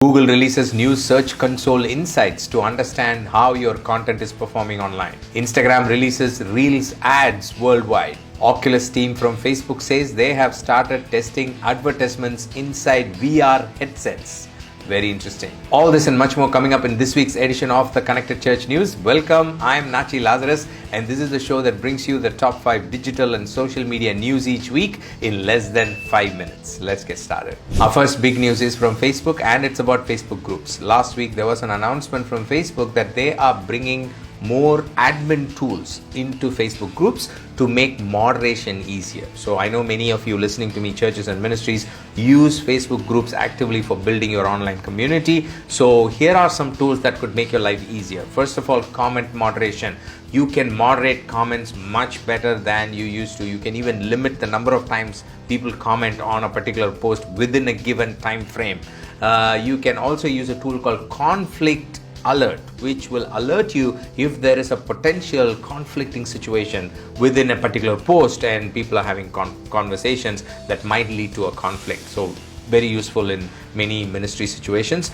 Google releases new Search Console insights to understand how your content is performing online. Instagram releases Reels ads worldwide. Oculus team from Facebook says they have started testing advertisements inside VR headsets. Very interesting. All this and much more coming up in this week's edition of the Connected Church News. Welcome, I'm Nachi Lazarus, and this is the show that brings you the top 5 digital and social media news each week in less than 5 minutes. Let's get started. Our first big news is from Facebook, and it's about Facebook groups. Last week there was an announcement from Facebook that they are bringing more admin tools into Facebook groups to make moderation easier. So I know many of you listening to me, churches and ministries, use Facebook groups actively for building your online community. So here are some tools that could make your life easier. First of all, comment moderation. You can moderate comments much better than you used to. You can even limit the number of times people comment on a particular post within a given time frame. You can also use a tool called Conflict Alert, which will alert you if there is a potential conflicting situation within a particular post and people are having conversations that might lead to a conflict. So very useful in many ministry situations.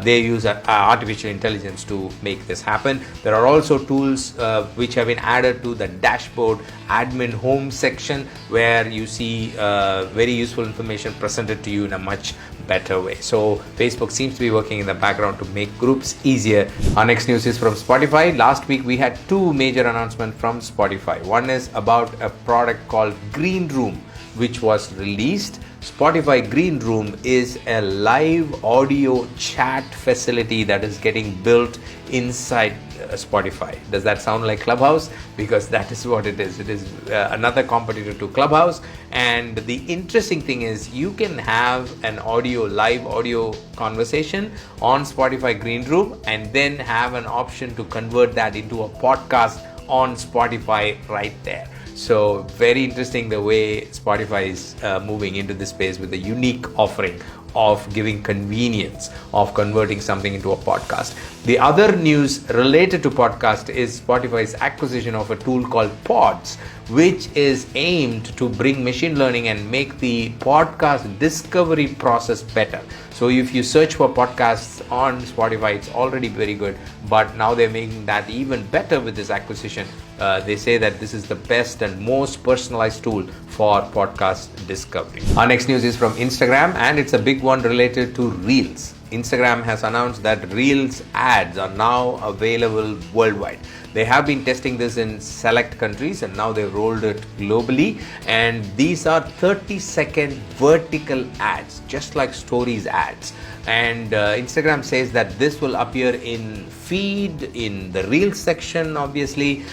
They use artificial intelligence to make this happen. There are also tools which have been added to the dashboard admin home section, where you see very useful information presented to you in a much better way. So Facebook seems to be working in the background to make groups easier. Our next news is from Spotify. Last week we had two major announcements from Spotify. One is about a product called Greenroom, which was released. Spotify Greenroom is a live audio chat facility that is getting built inside Spotify. Does that sound like Clubhouse? Because that is what it is. It is another competitor to Clubhouse. And the interesting thing is you can have an live audio conversation on Spotify Greenroom and then have an option to convert that into a podcast on Spotify right there. So very interesting the way Spotify is moving into this space with a unique offering of giving convenience of converting something into a podcast. The other news related to podcast is Spotify's acquisition of a tool called Podz, which is aimed to bring machine learning and make the podcast discovery process better. So if you search for podcasts on Spotify, it's already very good, but now they're making that even better with this acquisition. They say that this is the best and most personalized tool for podcast discovery. Our next news is from Instagram, and it's a big one related to Reels. Instagram has announced that Reels ads are now available worldwide. They have been testing this in select countries and now they've rolled it globally. And these are 30-second vertical ads, just like stories ads. And Instagram says that this will appear in feed, in the Reels section, obviously,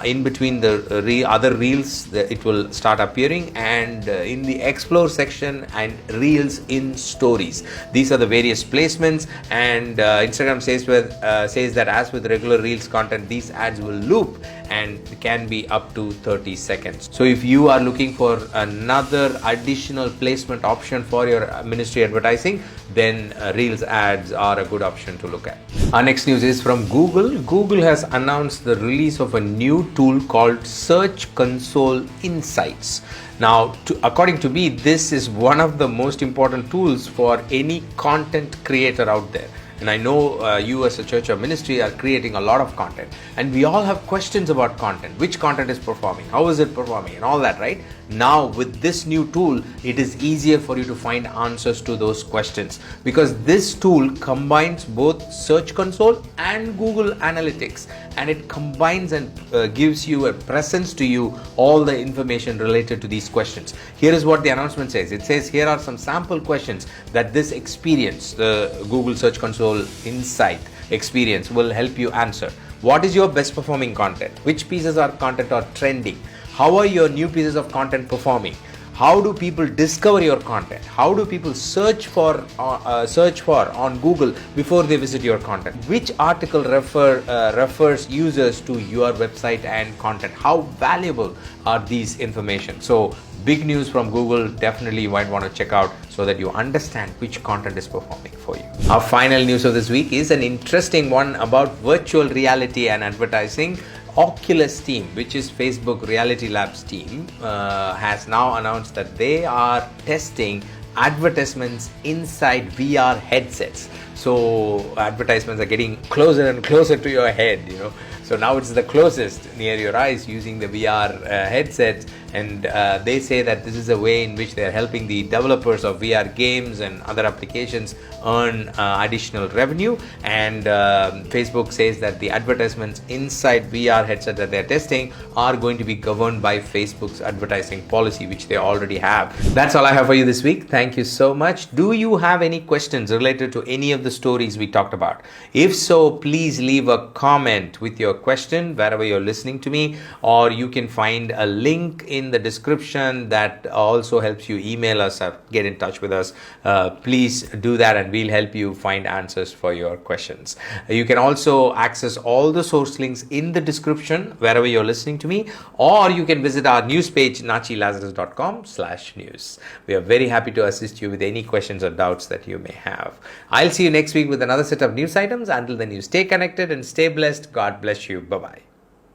in between the other Reels, it will start appearing, and in the Explore section and Reels in Stories. These are the various placements, and Instagram says that as with regular Reels content, these ads will loop and can be up to 30 seconds. So if you are looking for another additional placement option for your ministry advertising, then Reels ads are a good option to look at. Our next news is from Google. Google has announced the release of a new tool called Search Console Insights. Now, according to me, this is one of the most important tools for any content creator out there. And I know you as a church or ministry are creating a lot of content, and we all have questions about content. Which content is performing? How is it performing? And all that, right? Now with this new tool, it is easier for you to find answers to those questions, because this tool combines both Search Console and Google Analytics, and it combines and gives you a presence to you all the information related to these questions. Here is what the announcement says. It says here are some sample questions that this experience, the Google Search Console Insight experience, will help you answer. What is your best performing content? Which pieces of content are trending? How are your new pieces of content performing? How do people discover your content? How do people search for on Google before they visit your content? Which article refers users to your website and content? How valuable are these information? So big news from Google. Definitely you might want to check out so that you understand which content is performing for you. Our final news of this week is an interesting one about virtual reality and advertising. Oculus team, which is Facebook Reality Labs team, has now announced that they are testing advertisements inside VR headsets. So advertisements are getting closer and closer to your head, So now it's the closest near your eyes using the VR headsets, and they say that this is a way in which they are helping the developers of VR games and other applications earn additional revenue. And Facebook says that the advertisements inside VR headset that they're testing are going to be governed by Facebook's advertising policy, which they already have. That's all I have for you this week. Thank you so much. Do you have any questions related to any of the stories we talked about? If so, please leave a comment with your question wherever you're listening to me, or you can find a link in the description that also helps you email us or get in touch with us. Please do that and we'll help you find answers for your questions. You can also access all the source links in the description wherever you're listening to me, or you can visit our news page nachilazarus.com/news. We are very happy to assist you with any questions or doubts that you may have. I'll see you next week with another set of news items. Until then, you stay connected and stay blessed. God bless you. Bye-bye.